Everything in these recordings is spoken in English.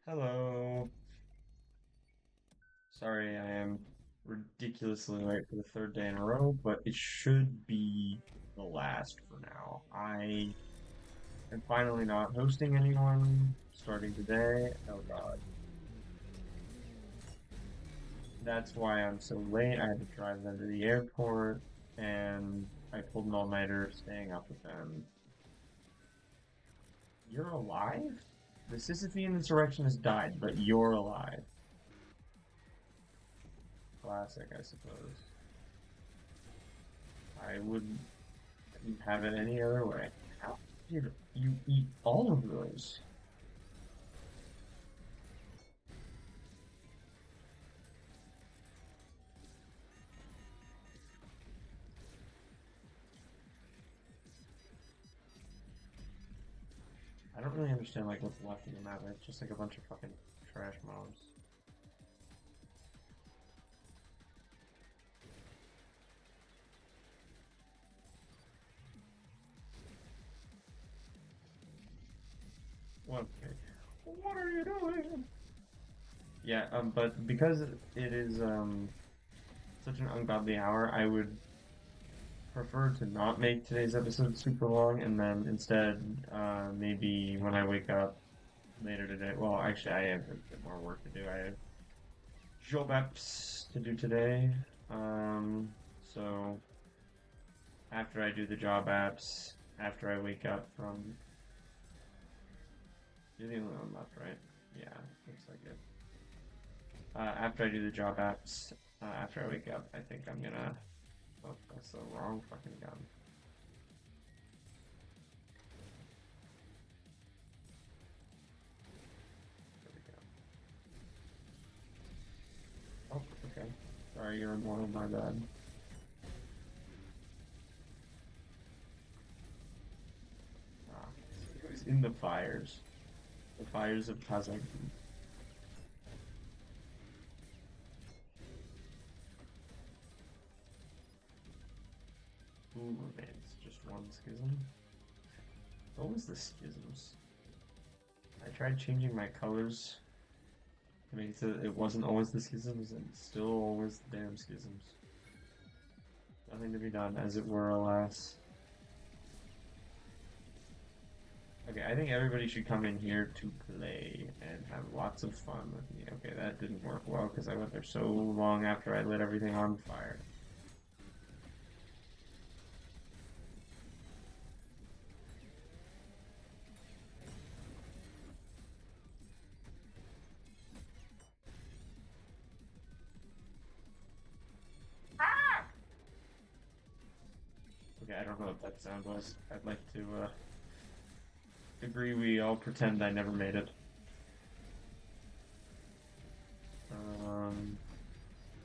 Hello. Sorry, I am ridiculously late for the third day in a row, but it should be the last for now. I am finally not hosting anyone starting today. Oh God. That's why I'm so late. I had to drive them to the airport, and I pulled an all-nighter staying up with them. You're alive? The Sisyphean insurrection has died, but you're alive. Classic, I suppose. I wouldn't have it any other way. How did you eat all of those? I don't really understand like what's left in the map. It's just like a bunch of fucking trash mobs. What? What are you doing? Yeah, but because it is such an ungodly hour, I would prefer to not make today's episode super long, and then instead, maybe when I wake up later today. Well, actually, I have a bit more work to do. I have job apps to do today. So after I do the job apps, after I wake up from, you're the only one left, right? Yeah, looks like it. After I do the job apps, after I wake up, I think I'm gonna. Oh, that's the wrong fucking gun. There we go. Oh, okay. Sorry, you're in one of my bad. Ah, it was in the fires. The fires of Kazakh. Who remains? Just one schism? It's always the schisms. I tried changing my colors to make it so that it wasn't always the schisms and still always the damn schisms. Nothing to be done, as it were, alas. Okay, I think everybody should come in here to play and have lots of fun with me. Okay, that didn't work well because I went there so long after I lit everything on fire. Okay, I don't know what that sound was. I'd like to agree we all pretend I never made it. Um,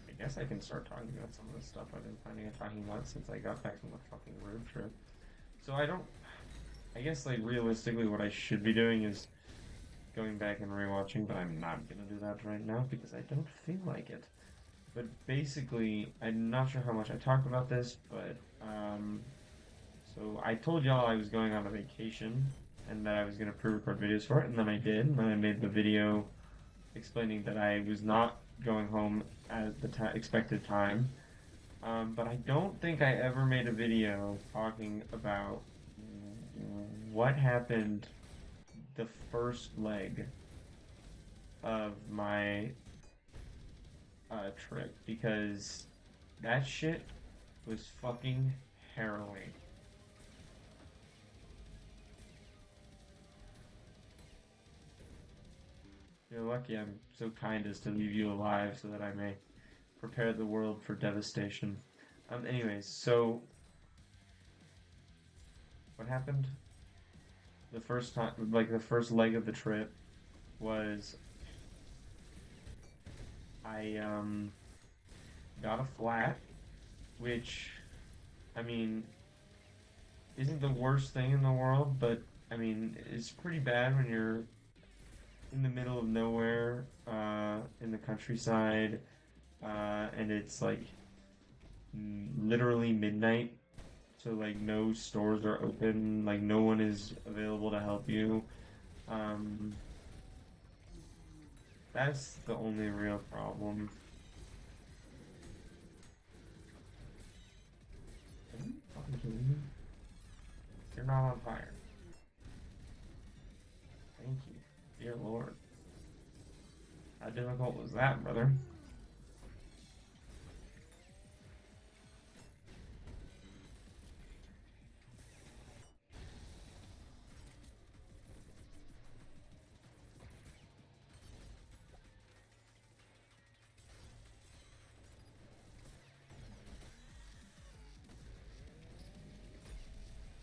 I guess I can start talking about some of the stuff I've been planning on talking about since I got back from the fucking road trip. So I guess like realistically what I should be doing is going back and rewatching, but I'm not gonna do that right now because I don't feel like it. But basically, I'm not sure how much I talked about this, but so I told y'all I was going on a vacation and that I was gonna pre-record videos for it, and then I did, and then I made the video explaining that I was not going home at the expected time. But I don't think I ever made a video talking about what happened the first leg of my trip because that shit was fucking harrowing. You're lucky I'm so kind as to leave you alive so that I may prepare the world for devastation. Anyways, so what happened? The first time, like the first leg of the trip was I got a flat, which I mean isn't the worst thing in the world, but I mean it's pretty bad when you're in the middle of nowhere, in the countryside, and it's like literally midnight. So like no stores are open, like no one is available to help you. Um, That's the only real problem. Are you fucking kidding me? You're not on fire. Thank you. Dear Lord. How difficult was that, brother?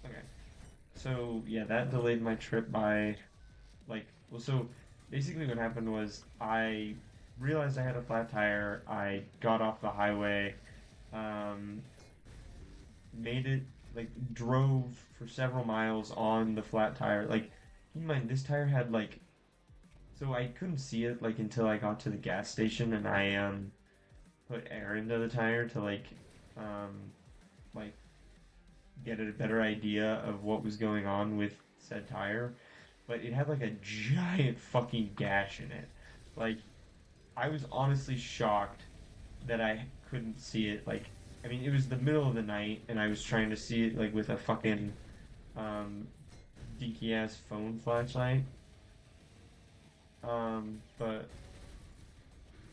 Okay. So, yeah, that delayed my trip by, like, well, so basically what happened was I realized I had a flat tire. I got off the highway, um, made it, like, drove for several miles on the flat tire. Like, keep in mind, this tire had, like, so I couldn't see it, like, until I got to the gas station and I, put air into the tire to, um, like, get a better idea of what was going on with said tire, but it had like a giant fucking gash in it. Like, I was honestly shocked that I couldn't see it. Like, I mean, it was the middle of the night, and I was trying to see it like with a fucking um, dinky ass phone flashlight. But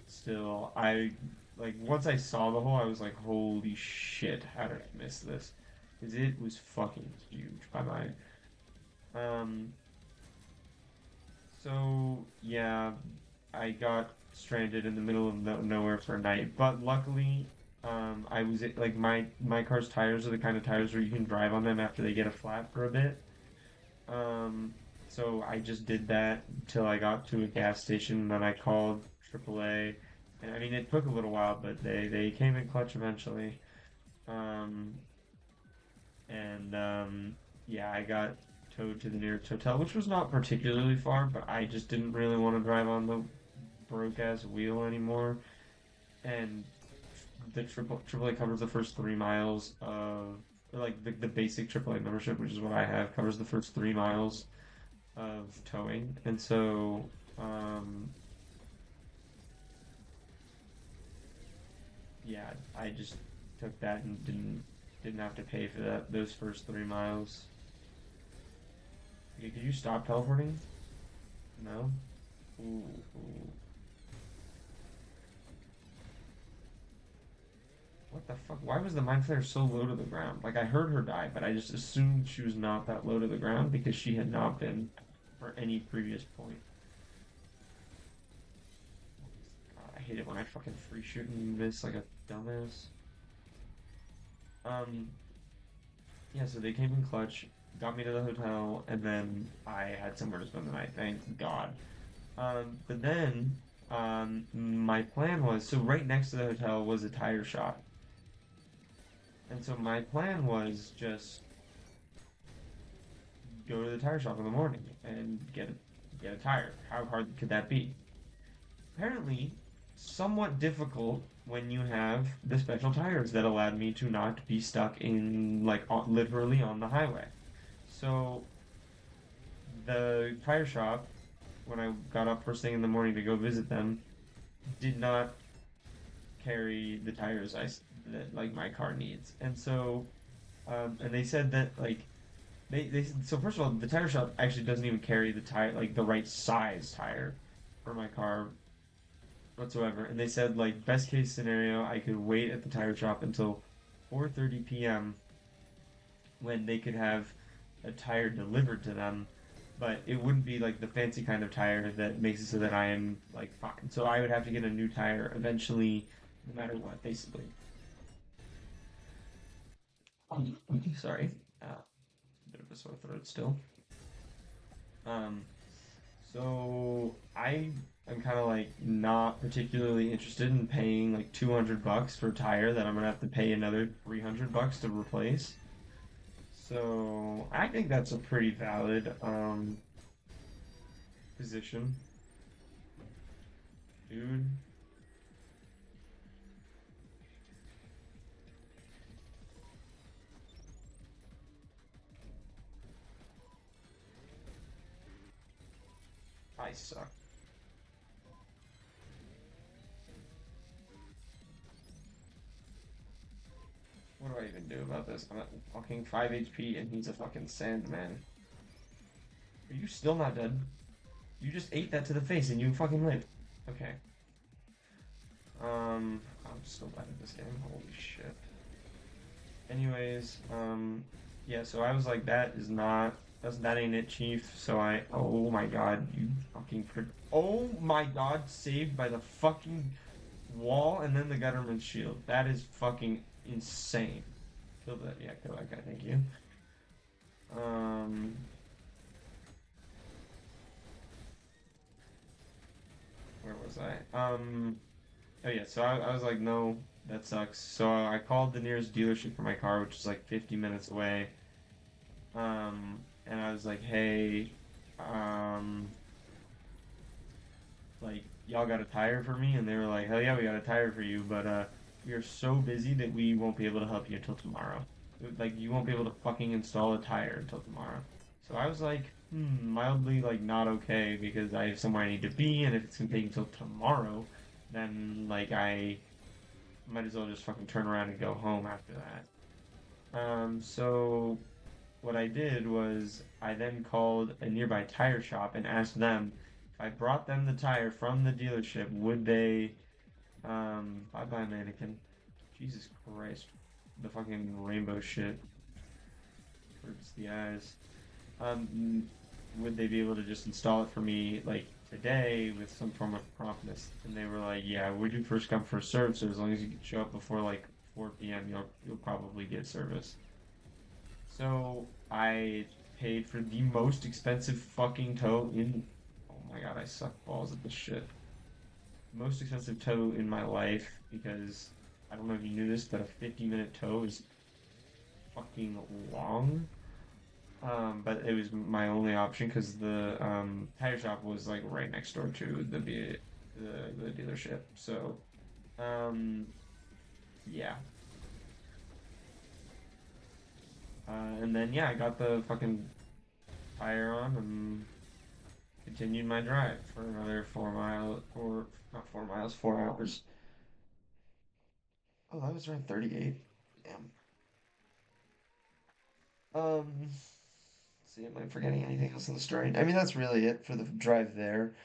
still, I like once I saw the hole, I was like, holy shit, how did I miss this? Because it was fucking huge by my um, so yeah, I got stranded in the middle of nowhere for a night. But luckily, I was like my car's tires are the kind of tires where you can drive on them after they get a flat for a bit. Um, so I just did that until I got to a gas station. And then I called AAA, and I mean it took a little while, but they came in clutch eventually. Um, and yeah, I got towed to the nearest hotel, which was not particularly far, but I just didn't really want to drive on the broke ass wheel anymore. And the AAA covers the first 3 miles of or like the basic AAA membership, which is what I have, covers the first 3 miles of towing, and so yeah, I just took that and didn't have to pay for those first 3 miles. Okay, could you stop teleporting? No? Ooh, ooh. What the fuck? Why was the Mind Flayer so low to the ground? Like, I heard her die, but I just assumed she was not that low to the ground because she had not been for any previous point. God, I hate it when I fucking free shoot and miss like a dumbass. Um, yeah, so they came in clutch, got me to the hotel, and then I had somewhere to spend the night, thank God. But then, my plan was, so right next to the hotel was a tire shop. And so my plan was just go to the tire shop in the morning and get a tire. How hard could that be? Apparently, somewhat difficult when you have the special tires that allowed me to not be stuck in literally on the highway. So the tire shop, when I got up first thing in the morning to go visit them, did not carry the tires that like my car needs, and so and they said that like they so first of all, the tire shop actually doesn't even carry the tire like the right size tire for my car whatsoever. And they said like best case scenario, I could wait at the tire shop until 4:30 p.m. when they could have a tire delivered to them, but it wouldn't be like the fancy kind of tire that makes it so that I am like fine. So I would have to get a new tire eventually, no matter what, basically. Sorry, bit of a sore throat still. Um, So I am kind of like not particularly interested in paying like 200 bucks for a tire that I'm gonna have to pay another 300 bucks to replace. So I think that's a pretty valid position, dude. I suck. What do I even do about this? I'm at fucking 5 HP and he's a fucking Sandman. Are you still not dead? You just ate that to the face and you fucking lived. Okay. I'm so bad at this game. Holy shit. Anyways, yeah, so I was like, that ain't it, Chief. So oh my god, you fucking, oh my god, saved by the fucking wall and then the Gutterman shield. That is fucking insane. Kill that, yeah, kill that guy, thank you. Um, where was I? Oh yeah, so I was like, no, that sucks. So I called the nearest dealership for my car, which is like 50 minutes away. And I was like, hey, um, like, y'all got a tire for me? And they were like, hell yeah, we got a tire for you, but we are so busy that we won't be able to help you until tomorrow. Like, you won't be able to fucking install a tire until tomorrow. So I was like, mildly like not okay because I have somewhere I need to be, and if it's gonna take until tomorrow, then like I might as well just fucking turn around and go home after that. So what I did was I then called a nearby tire shop and asked them if I brought them the tire from the dealership, would they, bye bye mannequin. Jesus Christ. The fucking rainbow shit hurts the eyes. Um, would they be able to just install it for me like today with some form of promptness? And they were like, yeah, we do first come first serve, so as long as you can show up before like 4 p.m., you'll probably get service. So I paid for the most expensive fucking tow in. Oh my god, I suck balls at this shit. Most expensive tow in my life because I don't know if you knew this, but a 50-minute tow is fucking long. But it was my only option because the tire shop was like right next door to the dealership. So um, yeah. And then yeah, I got the fucking tire on and continued my drive for another 4 miles, or not 4 miles, 4 hours. Oh, that was around 38. Damn. See, am I forgetting anything else in the story? I mean, that's really it for the drive there.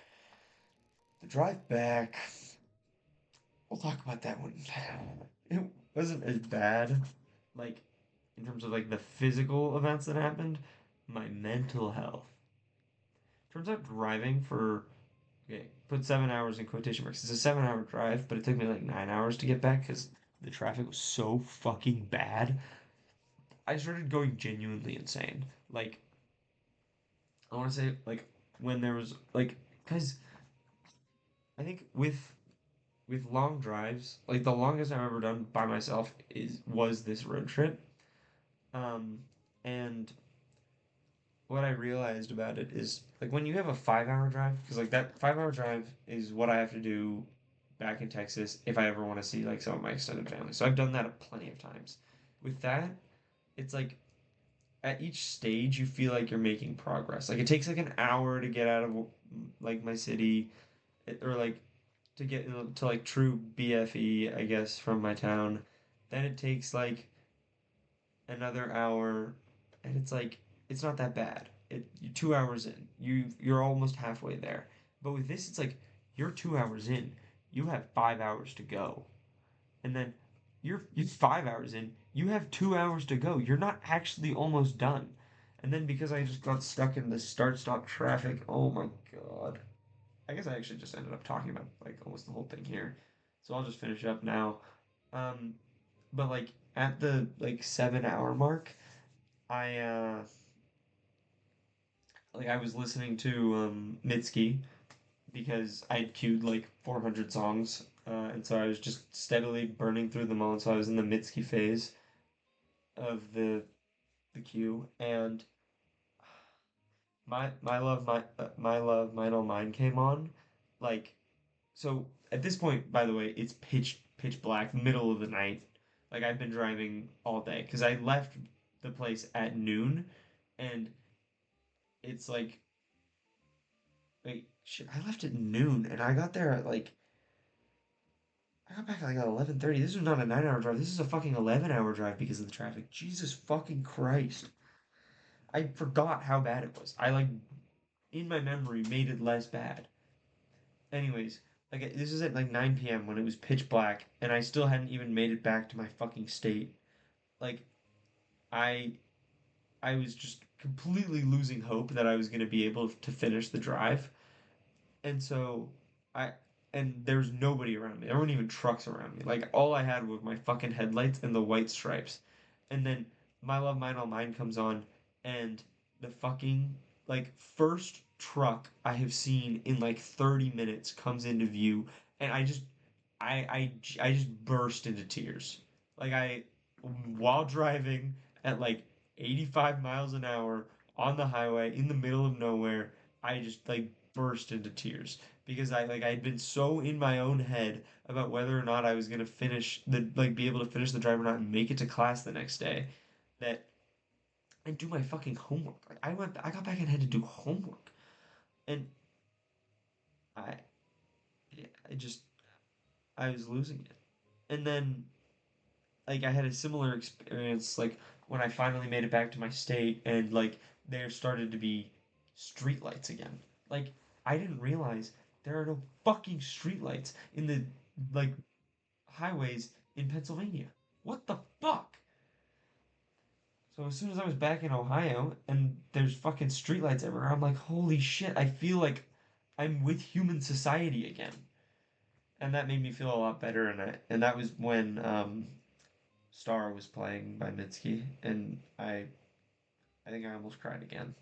The drive back, we'll talk about that one. It wasn't as bad, like, in terms of like the physical events that happened, my mental health. Turns out driving for, okay, put 7 hours in quotation marks. It's a 7 hour drive, but it took me like 9 hours to get back because the traffic was so fucking bad. I started going genuinely insane. Like, I want to say, like, when there was, like, because I think with long drives, like the longest I've ever done by myself was this road trip. Um, and what I realized about it is like when you have a 5 hour drive, because like that 5 hour drive is what I have to do back in Texas if I ever want to see like some of my extended family. So I've done that plenty of times. With that, it's like at each stage you feel like you're making progress. Like it takes like an hour to get out of like my city, or like to get to like true BFE, I guess, from my town. Then it takes like another hour, and it's like it's not that bad. You're 2 hours in, you're almost halfway there. But with this, it's like you're 2 hours in, you have 5 hours to go, and then you're 5 hours in, you have 2 hours to go. You're not actually almost done. And then because I just got stuck in the start stop traffic, oh my god. I guess I actually just ended up talking about like almost the whole thing here. So I'll just finish up now. Um, but like at the like 7 hour mark, I like I was listening to Mitski because I had queued like 400 songs, and so I was just steadily burning through them all. And so I was in the Mitski phase of the queue, and my love, mine all mine came on, like so at this point, by the way, it's pitch black, middle of the night. Like I've been driving all day because I left the place at noon, and it's like wait, shit, I left at noon and I got there at like I got back at like 11:30. This is not a 9-hour drive. This is a fucking 11-hour drive because of the traffic. Jesus fucking Christ. I forgot how bad it was. I like in my memory made it less bad. Anyways, like this is at like 9 p.m. when it was pitch black and I still hadn't even made it back to my fucking state. Like I I was just completely losing hope that I was going to be able to finish the drive. And so I and there was nobody around me. There weren't even trucks around me. Like all I had was my fucking headlights and the white stripes. And then My Love Mine All Mine comes on and the fucking like first truck I have seen in like 30 minutes comes into view and I just burst into tears. Like I while driving at like 85 miles an hour on the highway in the middle of nowhere, I just like burst into tears because I'd been so in my own head about whether or not I was gonna finish the like be able to finish the drive or not and make it to class the next day that and do my fucking homework. Like I got back and had to do homework and I I just I was losing it. And then like I had a similar experience like when I finally made it back to my state and like there started to be streetlights again. Like I didn't realize there are no fucking streetlights in the like highways in Pennsylvania. What the fuck? So as soon as I was back in Ohio and there's fucking streetlights everywhere, I'm like, holy shit, I feel like I'm with human society again. And that made me feel a lot better and that was when Star was playing by Mitski, and I think I almost cried again.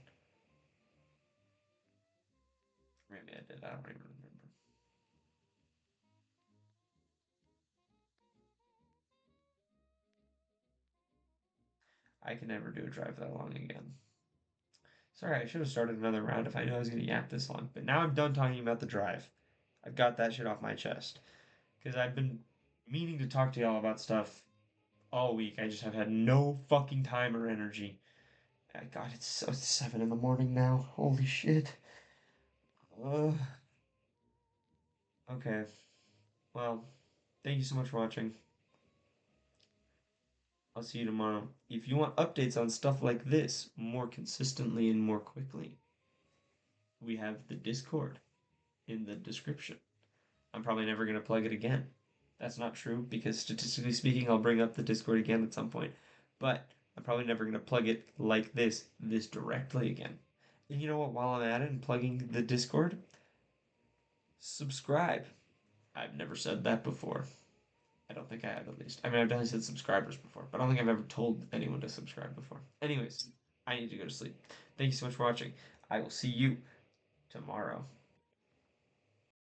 Maybe I did. I don't even remember. I can never do a drive that long again. Sorry, I should have started another round if I knew I was going to yap this long. But now I'm done talking about the drive. I've got that shit off my chest. Because I've been meaning to talk to y'all about stuff all week. I just have had no fucking time or energy. God, it's 7 in the morning now. Holy shit. Uh, okay. Well, thank you so much for watching. I'll see you tomorrow. If you want updates on stuff like this more consistently and more quickly, we have the Discord in the description. I'm probably never going to plug it again. That's not true because statistically speaking, I'll bring up the Discord again at some point. But I'm probably never going to plug it like this directly again. And you know what? While I'm at it and plugging the Discord, subscribe. I've never said that before. I don't think I have, at least. I mean, I've definitely said subscribers before, but I don't think I've ever told anyone to subscribe before. Anyways, I need to go to sleep. Thank you so much for watching. I will see you tomorrow.